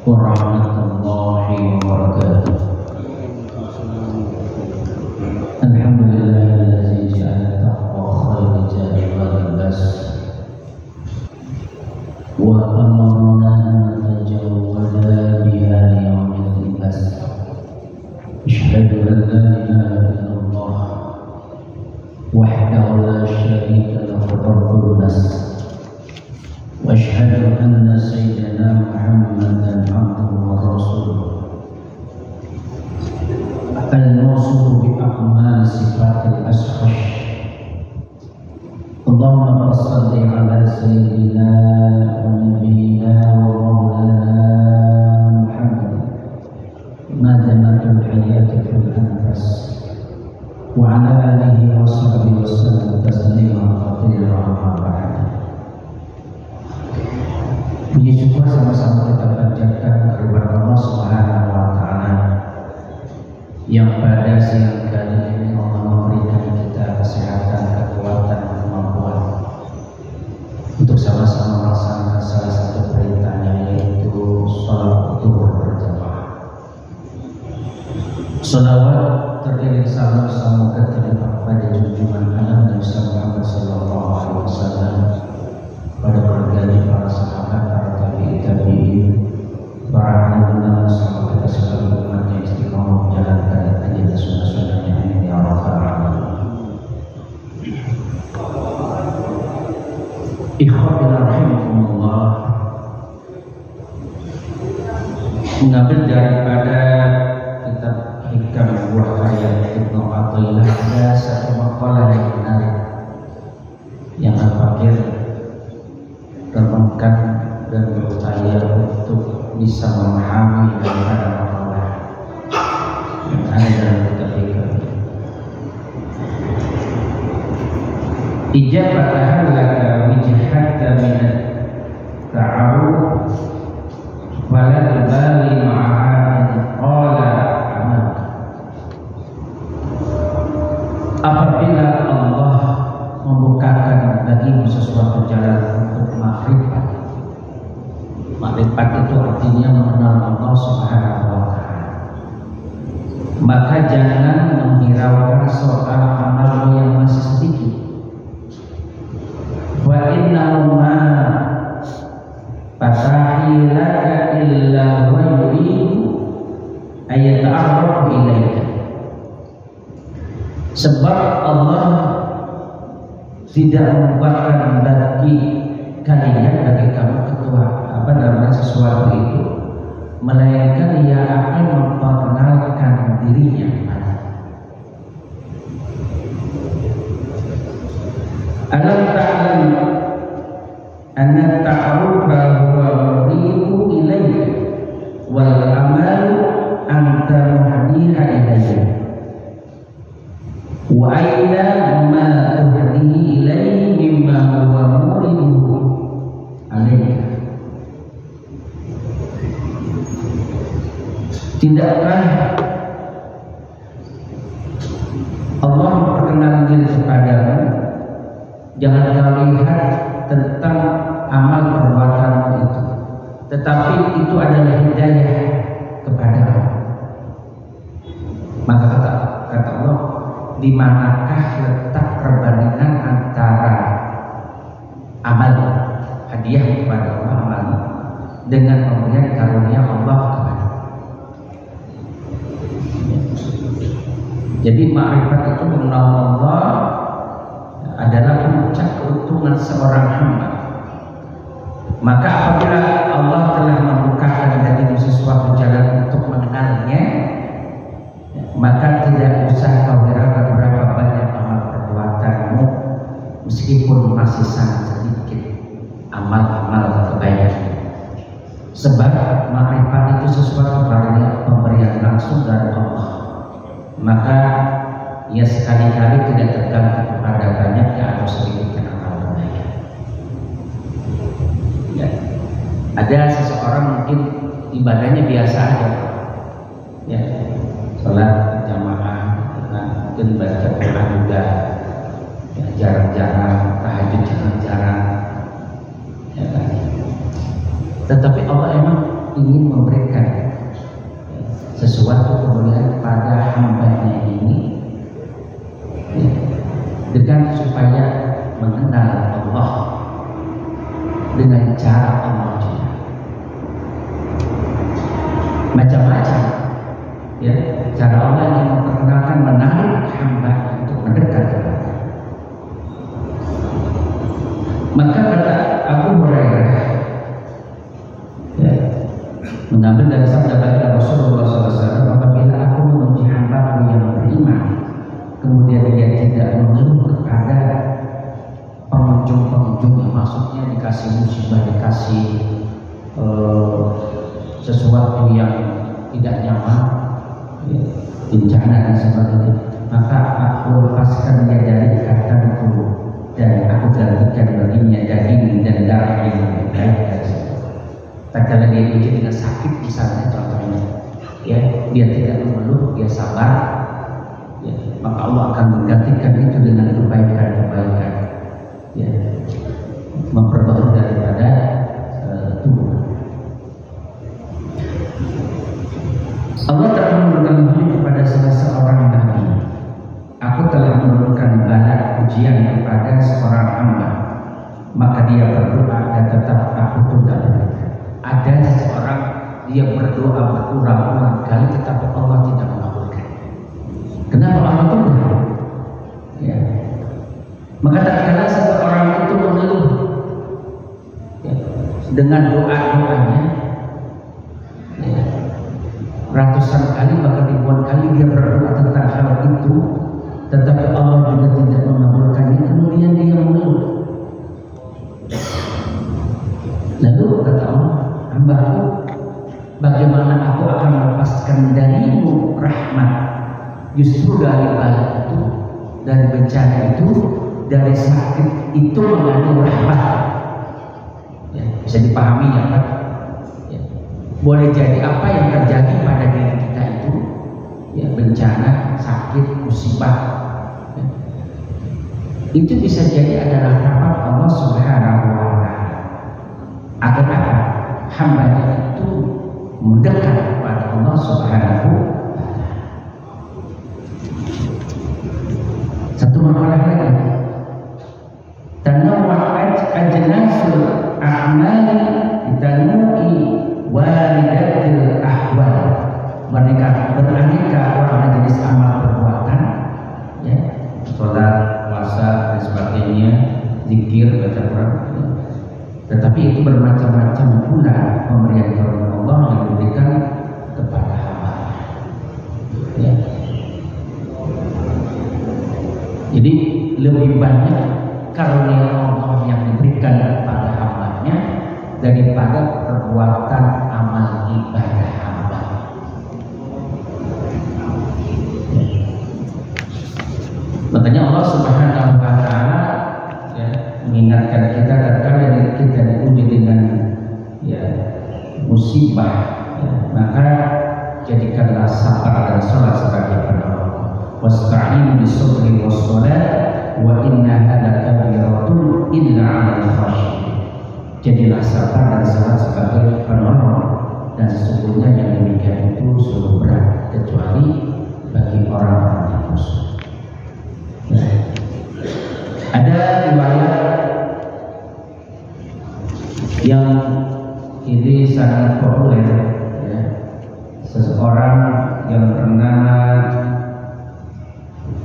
warahmatullahi wabarakatuh. Alhamdulillahillazi ja'ala taqwa khairan jadwal bas wa amarna an natajawwada biha yawmil libas. Asyhadu an la ilaha illallah wahdahu la syarika lahu rabbul nas wa asyhadu anna sayyidana Muhammadan abduhu wa rasuluh al-mawsuuf bi a'mal sifatil ashash. Allahumma shalli ala sayyidina wa nabiyyina wa maulana Muhammad madanatul hayati fil anfas wa ala alihi wa sahbihi wa sallam tasliman katsiran amma ba'd. Puji syukur sama-sama kita panjatkan kepada Allah Subhanahu wa taala yang pada siang kali ini Allah memberikan kita kesehatan, kekuatan, kemampuan untuk sama-sama melaksanakan salah satu perintahnya, yaitu sholat zuhur berjamaah. Shalawat terdiri salam semoga terlimpah pada junjungan anak Nabi Muhammad sallallahu alaihi wasallam, pada keluarga, para sahabat, para tabi'in, para ulama sampai kita seluruh umat yang istiqomah menjalankan ajaran sunnah-sunnahnya. Amin ya rabbal alamin. Ikhwani rahimakumullah, mengambil daripada kitab Hikam Buah Karya Ibnu Athaillah ada satu makalah yang menarik yang al-fakir renungkan dan berupaya untuk bisa memahami daripada makalah yang ada dalam kitab Hikam. Ijabatan laka wijhatta min ta'aruf wala tubali ma'aha qala amal. Apabila Allah membukakan bagimu sesuatu jalan untuk makrifat, makrifat itu artinya mengenal Allah Subhanahu wa ta'ala, maka jangan menghiraukan soal amalmu yang masih sedikit. Wa innahu ma fatahilaka illa wa yuridu ayata'arrafu ilaika. Sebab Allah tidak membuatkan bagi kalian, bagi kamu sesuatu itu, melainkan ia akan memperkenalkan dirinya. Alam ta'lam anna ta'arufa huwa muridu ilayka wal amalu anta muhdiha ilayka wa aina ma tuhdihi ilayhi mimma huwa muridu alayka. Tidakkah Allah memperkenalkan diri kepadamu? Jangan kau lihat tentang amal perbuatanmu itu, tetapi itu adalah hidayah kepadamu. Maka kata Allah, di manakah letak perbandingan antara amal hadiah kepada Allah, amal dengan pemberian karunia Allah kepada. Jadi ma'rifat itu mengenal Allah adalah puncak keuntungan seorang hamba. Maka apabila Allah telah membukakan bagimu sesuatu jalan untuk mengenalnya, maka tidak usah kau hiraukan berapa banyak amal perbuatanmu, meskipun masih sangat sedikit amal-amal kebaikan. Sebab ma'rifat itu sesuatu karunia pemberian langsung dari Allah. Maka ia sekali-kali tidak tergantung kepada banyaknya atau sedikitnya amal kebaikan. Ya. Ada seseorang mungkin ibadahnya biasa aja, ya, sholat jamaah, mungkin baca Quran juga, ya, jarang-jarang, tahajud jarang-jarang, ya kan? Tetapi Allah emang ingin memberikan sesuatu kemuliaan pada hambanya ini dengan supaya mengenal Allah dengan cara Allah juga macam-macam ya, cara Allah yang memperkenalkan, menarik hamba untuk mendekat kepada. Maka kata Abu Hurairah ya, mengambil dari sabda baginda Rasulullah SAW, apabila aku memuji hambaku yang beriman kemudian dia tidak mengeluh kepada pengunjung-pengunjung, maksudnya dikasih musibah, dikasih sesuatu yang tidak nyaman, ya, bencana dan sebagainya, maka aku lepaskan dia dari ikatanku dan aku gantikan baginya daging dan darah yang lebih baik dari situ. Tak kala dia diuji dengan sakit misalnya contohnya, ya, dia tidak mengeluh, dia sabar, ya, maka Allah akan menggantikan itu dengan kebaikan-kebaikan, ya, memperbaiki daripada tubuh. Allah telah memberikan wahyu kepada salah seorang nabi. Aku telah menurunkan bala ujian kepada seorang hamba, maka dia berdoa dan tetap aku tunda berikan. Ada seseorang dia berdoa berulang-ulang kali tetapi Allah tidak mengabulkan. Kenapa Allah tunda? Ya. Maka tak kala seseorang itu mengeluh, ya, dengan doa-doanya, ya, ratusan kali bahkan ribuan kali dia berdoa tentang hal itu, tetapi Allah juga tidak mengabulkannya. Kemudian dia mengeluh. Lalu kata Allah, hambaku, bagaimana aku akan melepaskan darimu rahmat? Justru dari bala itu, dari bencana itu, dari sakit itu mengandung rahmat. Ya, bisa dipahami ya Pak? Ya. Boleh jadi apa yang terjadi pada diri kita itu, ya, bencana, sakit, musibah, ya, itu bisa jadi adalah rahmat Allah Subhanahu wa Ta'ala. Agar apa? Hambanya itu mendekat kepada Allah Subhanahu wa Ta'ala. Satu makalah lagi, tanawwa'at ajnasul a'mali tanu'i walidatil ahwal. Mereka beraneka warna jenis amal perbuatan, ya, sholat, puasa dan sebagainya, zikir, baca Quran, ya. Tetapi itu bermacam-macam pula pemberian karunia Allah yang diberikan kepada hamba, ya. Jadi lebih banyak karunia Allah yang diberikan kepada hambanya daripada perbuatan amal ibadah hamba. Makanya Allah Subhanahu wa Ta'ala, ya, mengingatkan kita tatkala kita diuji dengan, ya, musibah, ya, maka jadikanlah sabar dan sholat sebagai penolong. Wasta'inu bis-sabri was-shalah wa innaha lakabiratun illa 'alal khashiyin. Jadilah sabar dan sholat sebagai penolong, dan sesungguhnya yang demikian itu sungguh berat kecuali bagi orang-orang yang khusyuk. Nah, ada riwayat yang ini sangat populer, ya, seseorang yang bernama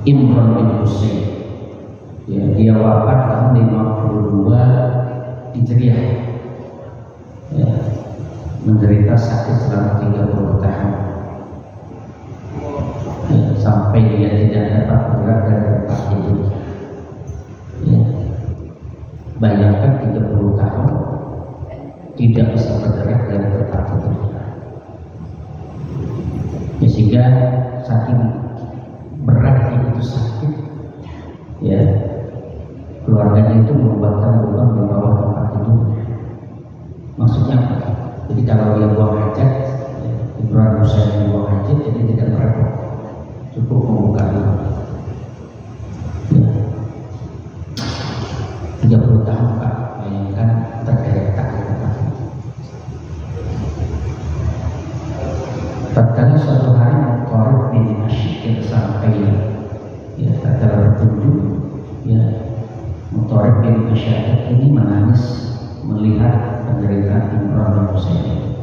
Imran bin Husain, ya, dia wafat tahun 52 Hijriah, ya, menderita sakit selama 30 tahun, ya, sampai dia tidak dapat bergerak dari tempat tidur, ya. Bayangkan 30 tahun tidak bisa bergerak dari tempat tidur, ya, sehingga saking beratnya itu sakit, ya, keluarganya itu membuatkan lubang di bawah tempat tidur. Maksudnya apa? Jadi kalau dia buang hajat, ya, Imran Husain buang hajat, jadi tidak repot, cukup membuka lubang. Ya. 30 tahun Pak, bayangkan tergeletak di tempat tidur. tatkala suatu hari Tariq bin Asyik sampai ya tatkala berkunjung ya Tariq bin Asyik ini menangis melihat penderitaan Imran bin Husain.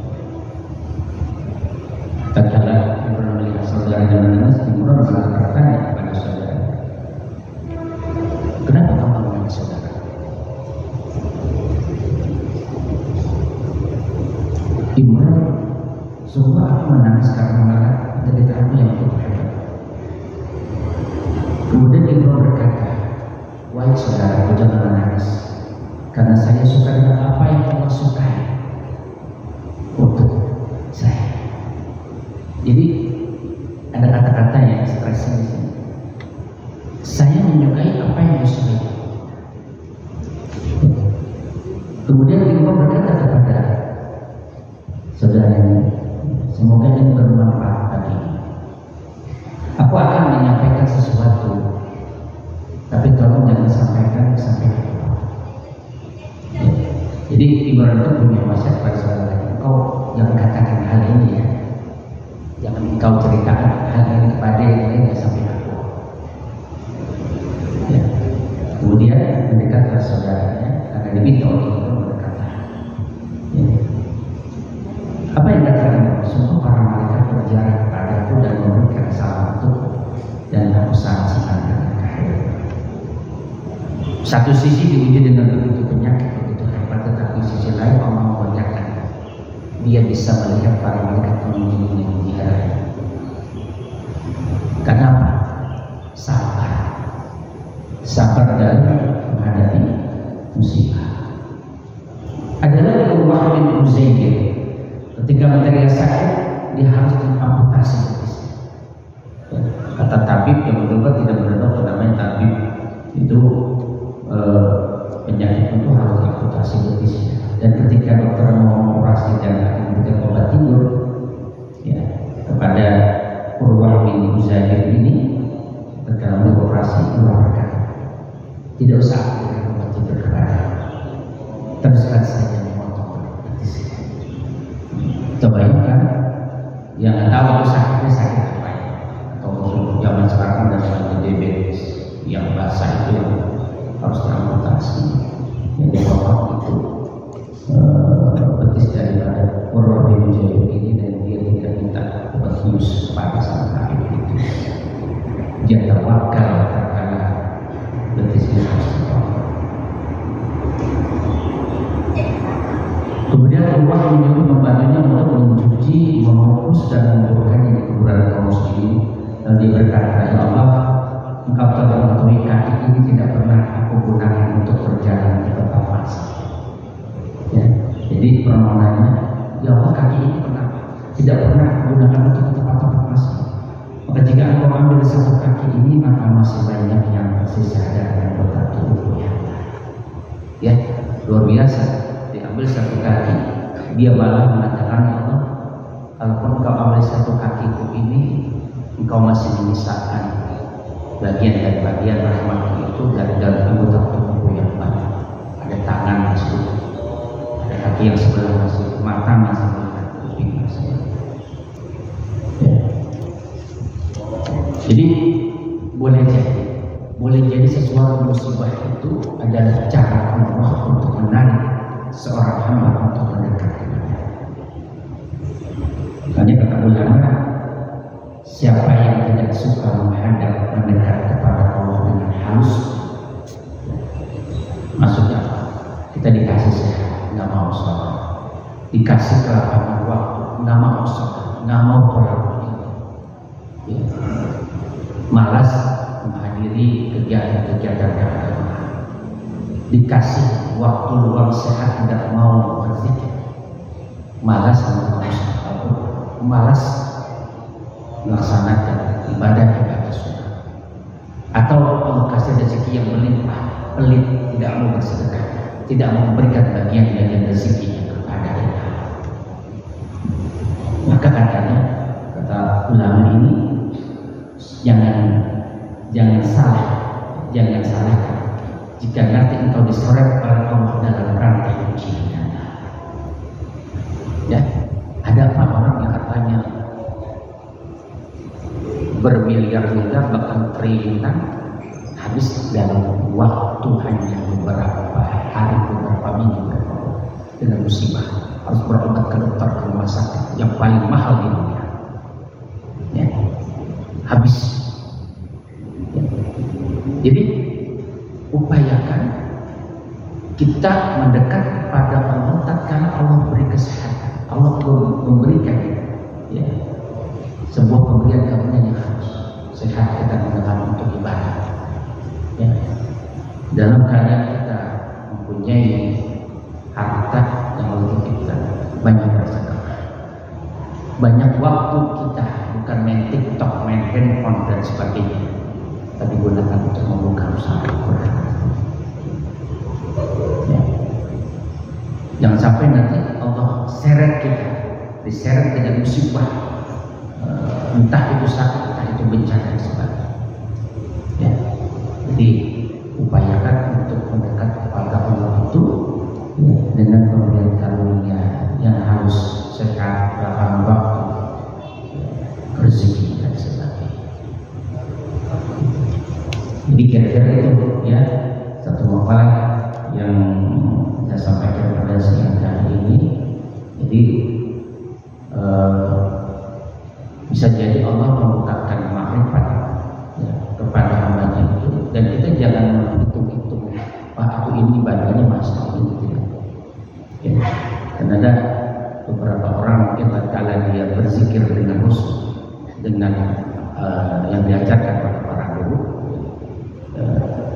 Tatkala Imran melihat saudaranya menangis, Imran bertanya kepada saudara, kenapa kamu menangis saudara? Imran, sungguh aku menangis karena melihat penderitaanmu yang begitu hebat. Kemudian Imran berkata, wahai saudaraku, jangan menangis, karena saya suka dengan apa yang kamu sukai untuk saya. Jadi ada kata-kata yang stresnya di sini. Saya menyukai apa yang disukai. Kemudian Imran berkata kepada saudaranya, semoga ini bermanfaat bagi. Aku akan menyampaikan sesuatu, tapi tolong jangan sampaikan sampai lupa. Jadi Imran itu punya wasiat pada saudaranya, engkau jangan katakan hal ini ya, jangan engkau ceritakan hal ini kepada yang lain ya sampai aku. Ya. Kemudian mendekat ke saudaranya karena diminta oleh Imran berkata, ya. Apa yang dikatakan sungguh para malaikat berjarak kepadaku dan memberikan salam untukku, dan aku sangat senang dengan kehadiran. Satu sisi diuji dengan begitu penyakit, begitu hebat, tetapi sisi lain Allah memuliakan. Dia bisa melihat para malaikat mengunjungi dia. Kenapa? Sabar. Sabar dalam menghadapi musibah. Adalah Urwah bin Uzair. Ketika menderita sakit, dia harus diamputasi betisnya. Kata tabib yang betul tidak benar namanya tabib itu penyakit itu harus diamputasi betisnya. Dan ketika dokter mau operasi dan memberikan obat tidur ya, kepada Urwah bin Uzair ini, ketika mau operasi, Urwah berkata, tidak usah memberikan obat tidur kepada, teruskan saja memotong betisnya. Bayangkan yang nggak tahu itu sakitnya sakit apa ya, atau zaman sekarang dan namanya diabetes yang basah itu yang harus diamputasi, yang dipotong itu betis daripada Urwah bin Uzair ini, dan dia tidak minta obat bius kepada sang tabib itu. Dia tawakal karena betisnya harus dipotong. Kemudian Allah menyuruh membantunya untuk mencuci, menghapus dan menguburkannya di kuburan kaum muslimin. Dan dia berkata, ya Allah, engkau telah mengetahui kaki ini tidak pernah aku gunakan untuk berjalan di tempat fasik. Ya, jadi permohonannya, ya Allah, kaki ini tidak pernah aku gunakan untuk tempat-tempat fasik. Maka jika engkau ambil satu kaki ini, maka masih banyak yang tersisa dan anggota tubuhnya. Ya, luar biasa. Ambil satu kaki, dia malah mengatakan, ya Allah, kalaupun engkau ambil satu kakiku ini, engkau masih menyisakan bagian dari bagian rahmatku itu dari dalam anggota tubuhku yang banyak. Ada tangan masih, ada kaki yang sebelah masih, mata masih, kuping masih. Ya. Jadi boleh jadi sesuatu musibah itu adalah cara Allah untuk menarik seorang hamba untuk mendekat kepada. Makanya kata ulama, siapa yang tidak suka mendekat kepada Allah dengan halus, maksudnya apa? Kita dikasih sehat, nggak mau sholat, dikasih kelapangan waktu, nggak mau sholat, nggak mau tolak, ya. Malas menghadiri kegiatan-kegiatan keagamaan, dikasih waktu luang sehat tidak mau berzikir, malas melaksanakan ibadah sunnah, atau Allah kasih rezeki yang berlimpah, pelit, tidak mau bersedekah, tidak mau memberikan bagian-bagian rezekinya kepada kita. Maka katanya, kata ulama ini, jangan salahkan jika nanti engkau diseret oleh Allah dalam rantai ujian. Ya, ada apa orang yang katanya bermiliar-miliar bahkan triliunan habis dalam waktu hanya beberapa hari, beberapa minggu dengan musibah. Harus berobat ke dokter, ke rumah sakit yang paling mahal di dunia, ya, habis. Ya. Jadi upayakan kita mendekat kepada Allah tatkala Allah beri kesehatan. Allah memberikan, ya, sebuah pemberian karunia yang harus sehat kita gunakan untuk ibadah, ya. Dalam keadaan kita mempunyai harta yang Allah titipkan, banyak bersedekah, banyak waktu kita bukan main TikTok, main handphone dan sebagainya, tapi gunakan untuk membuka usaha Al-Quran. Ya. Jangan sampai nanti Allah seret kita, diseret dengan musibah, entah itu sakit, entah itu bencana dan sebagainya. Ya. Jadi upayakan untuk mendekat kepada Allah itu, ya, dengan pemberian karunia yang harus sehat, lapang waktu, ya, rezeki dan sebagainya. Jadi kira-kira itu, ya, satu makalah yang saya sampaikan pada siang hari ini. Jadi bisa jadi Allah membukakan makrifat, ya, kepada hambanya itu, dan kita jangan menghitung-hitung, wah aku ini ibadahnya masih ini, tidak. Ya. Dan ada beberapa orang mungkin tatkala dia berzikir dengan khusyuk, dengan yang diajarkan oleh para guru,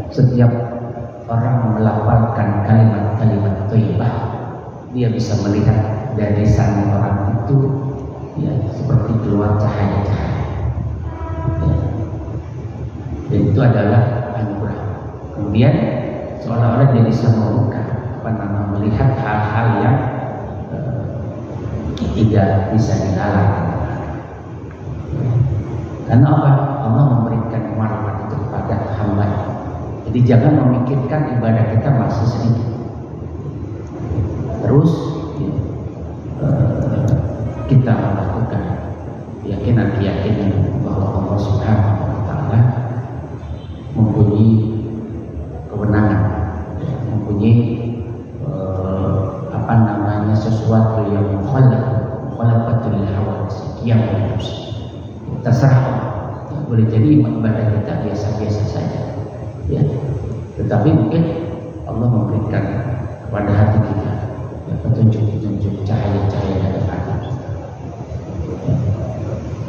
setiap orang melafalkan kalimat-kalimat thayyibah, dia bisa melihat dari lisan orang itu, ya, seperti keluar cahaya-cahaya, ya. Dan itu adalah anugerah. Kemudian seolah-olah dia bisa membuka melihat hal-hal yang tidak bisa dihalalkan. Karena apa? Allah memberikan manfaat itu kepada hamba. Jadi jangan memikirkan ibadah kita masih sedikit. Terus, ya, kita melakukan keyakinan bahwa Allah Subhanahu wa Ta'ala mempunyai kewenangan, ya, mempunyai sesuatu yang mukhalaqatul hawadits, yang harus terserah Allah. Ya, boleh jadi ibadah kita biasa-biasa saja, ya, tetapi mungkin Allah memberikan kepada hati kita, ya, petunjuk-petunjuk, cahaya-cahaya dari hati. Ya.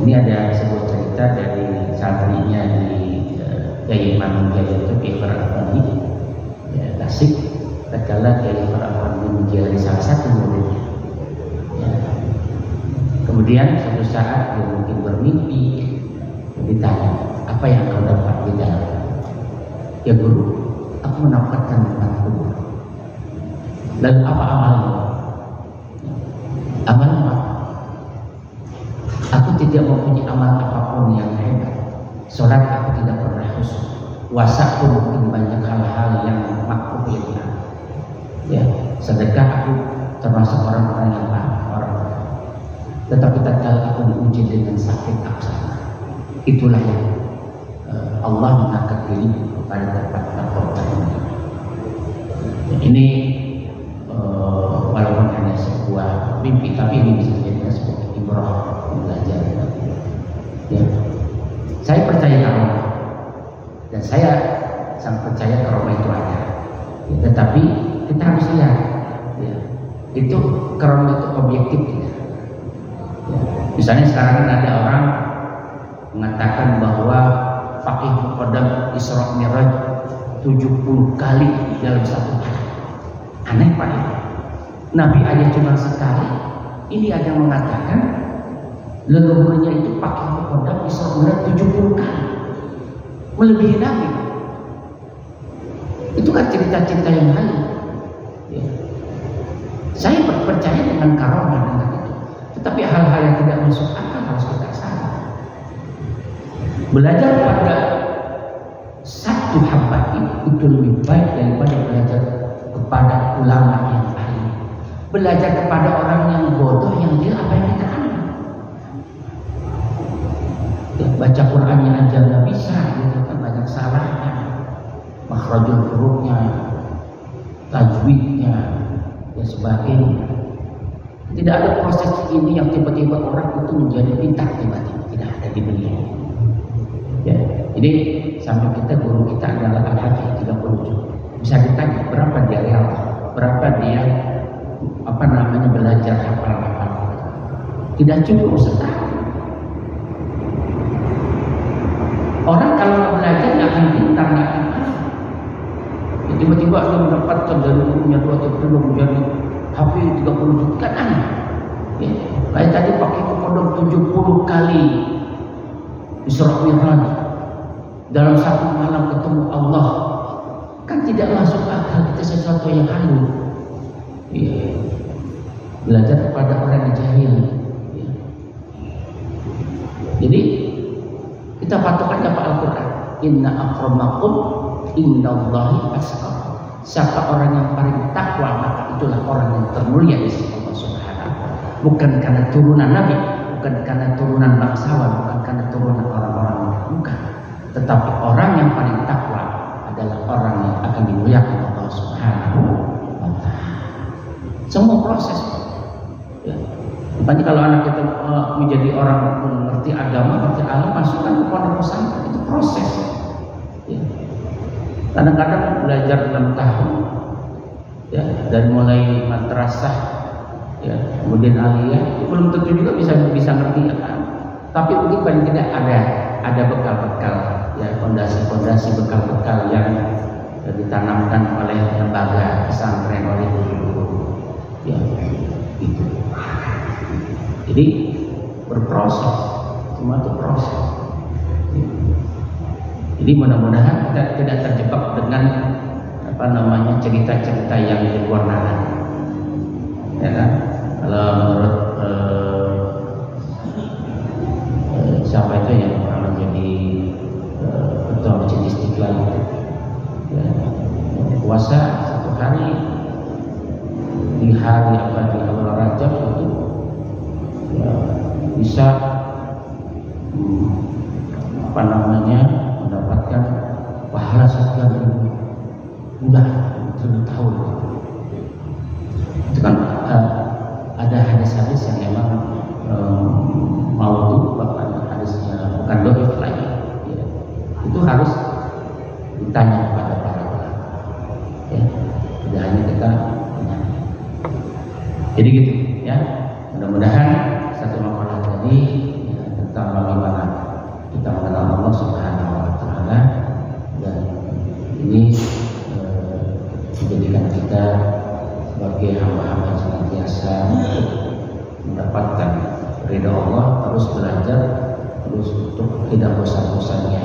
Ini ada sebuah cerita dari santrinya di Kiai Imam Jaya itu Kiai Farafani, ya, Tasik. Tatkala Kiai Farafani menjadi salah satu muridnya, ya. Kemudian suatu saat dia mungkin bermimpi, ditanya, apa yang kau dapat di dalam? Ya guru, aku mendapatkan nikmat kubur. Dan apa amalmu? Amal apa? Aku tidak mempunyai amal apapun yang hebat. Sholat aku tidak pernah khusyuk. Puasa pun mungkin banyak hal-hal yang makruh yang, ya, sedekah aku termasuk orang-orang yang orang. Tetapi tatkala aku diuji dengan sakit aksana, itulah yang Allah mengangkat diriku kepada tempat terhormat. Ini walaupun hanya sebuah mimpi, tapi ini bisa jadi sebuah ibrah, belajar. Ya. Saya percaya karomah, dan saya sangat percaya karomah itu ada. Ya, tetapi kita harus lihat, ya, itu karomah itu objektif tidak. Ya. Misalnya sekarang ada orang mengatakan bahwa Faqih Muqaddam Isra Mi'raj 70 kali dalam satu hari. Aneh Pak. Nabi aja cuma sekali. Ini ada yang mengatakan leluhurnya itu Faqih Muqaddam Isra Mi'raj 70 kali. Melebihi Nabi. Itu kan cerita-cerita yang lain. Ya. Saya percaya dengan karomah dengan itu. Tetapi hal-hal yang tidak masuk akal harus kita sadar. Belajar pada satu hamba itu lebih baik daripada belajar kepada ulama yang ahli. Belajar kepada orang yang bodoh yang dia apa yang kita ambil. Ya, baca Quran sebagainya. Tidak ada proses ini yang tiba-tiba orang itu menjadi pintar tiba-tiba, tidak ada di dunia. Ya, jadi sampai kita guru kita adalah Al-Hafidh 30 bisa ditanya berapa dia real, berapa dia belajar hafal-hafal. Tidak cukup setahun. Orang kalau belajar nggak akan pintar, nggak akan paham. Tiba-tiba dia mendapatkan dari gurunya 2 atau 3 menjadi Hafidh 30 juta kan aneh. Ya. Kayak tadi pakai kodok 70 kali Isra Mi'raj dalam satu malam ketemu Allah, kan tidak masuk akal, itu sesuatu yang halu. Ya. Belajar kepada orang yang jahil. Ya. Jadi kita patokannya Pak Al-Quran. Inna akramakum indallahi atqakum. Siapa orang yang paling takwa, maka itulah orang yang termulia di sisi Allah Subhanahu wa taala. Bukan karena turunan Nabi, bukan karena turunan bangsawan, bukan karena turunan orang-orang, bukan. Tetapi orang yang paling takwa adalah orang yang akan dimuliakan Allah Subhanahu wa taala. Semua proses. Ya. Makanya kalau anak kita menjadi orang mengerti agama, mengerti alam, masukkan ke pondok pesantren, itu proses. Ya. Kadang-kadang belajar 6 tahun, ya, dari mulai madrasah, ya, kemudian aliyah, belum tentu juga bisa ngerti ya kan. Tapi mungkin paling tidak ada bekal-bekal, ya, fondasi-fondasi bekal-bekal yang ditanamkan oleh lembaga pesantren, oleh guru-guru, ya, gitu. Jadi berproses, semua itu proses. Jadi mudah-mudahan kita tidak terjebak dengan cerita-cerita yang di luar nalar. Ya kan? Kalau menurut siapa itu yang pernah menjadi ketua Masjid Istiqlal, ya, puasa 1 hari di hari di awal Rajab itu, ya, bisa mendapatkan pahala sekian ribu bulan, 1 tahun. Itu kan ada hadis-hadis yang memang maudhu, bahkan hadisnya bukan dhaif lagi, ya. Itu harus ditanya kepada para ulama, ya, tidak hanya kita tanya. Jadi gitu, ya. Mudah-mudahan satu makalah tadi, ya, tentang bagaimana kita mengenal Allah Subhanahu wa taala, dan ini menjadikan kita sebagai hamba-hamba yang senantiasa mendapatkan ridha Allah, terus belajar, terus untuk tidak bosan-bosannya